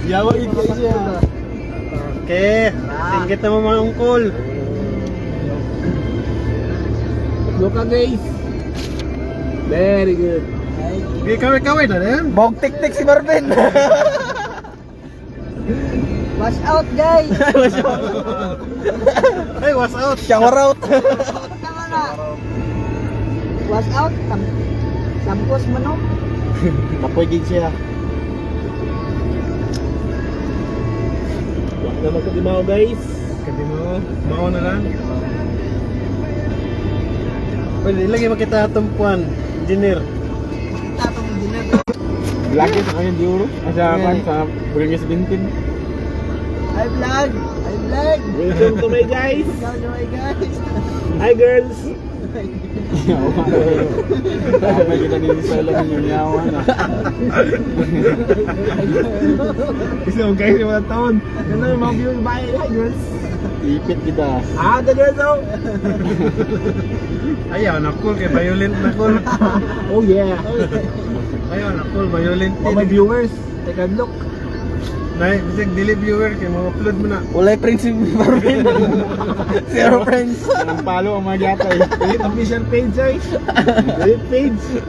Yawa ito siya. Okay, singgit naman mga ungkol. Luka guys. Very good. Di kaway-kaway na yan. Bog tik-tik si Marvin. Wash out, guys! Ay, was out. Shower out. Tama na! Wash out, sampos manok. Mapoy gid siya. Wala na magkadimaw guys. Kadi mo, mao na lang. Pwede ilagay makita tumpuan, engineer. Tatong dinner. Lagi sa kanya di uro. Asa kan sa Burgess Bintin. Hi, vlog! Hi, vlog! Welcome to my guys. Ikaw na my guys! Hi girls. Apa kita ni solo ninyo nyawa na. Isa mo kayo mga taon. Ano yung mga views ba? Hi girls. Ipit kita. The girls oh. Ayaw na cool kay violent na cool. Oh yeah. Ayaw na cool, violent. Oh my viewers, take a look. Nay, bisag dili viewer kay mga upload mo na. Walay friends si Marvin. Zero friends. Anong palo ang mga gatay. Delete official page ay. Delete page.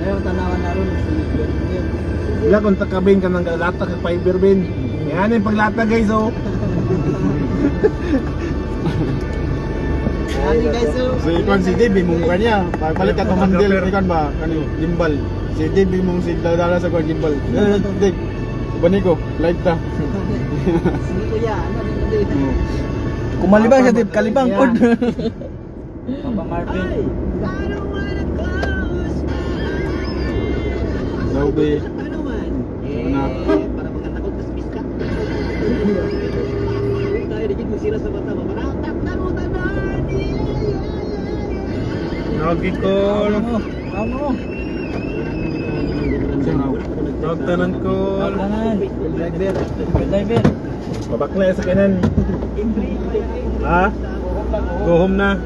Ngayon, tanawan na rin. Wala kung takabin ka ng lata kay fiber bin. Yan yung paglata guys oh. Ano guys, so? So ikon si Dave mong mukha niya. Pagbalik ka itong handle, ikon ba? Kani, gimbal. Si Dave mong sigdala sa kong gimbal. Dave, ibani ko, live ta. Sige kuya, ano rin ito? Kumalibang siya Dave, kalibang pod. Papa Marvin. Daw be. Ano man? Ano? Para magkatakot sa spiska. Tayo digit mo sira sa mata mo. Maratak na mo tanan! Nagi call. Ano? Tawag tanan call. Driver. Babakla sa kanan. Ha? Go home na.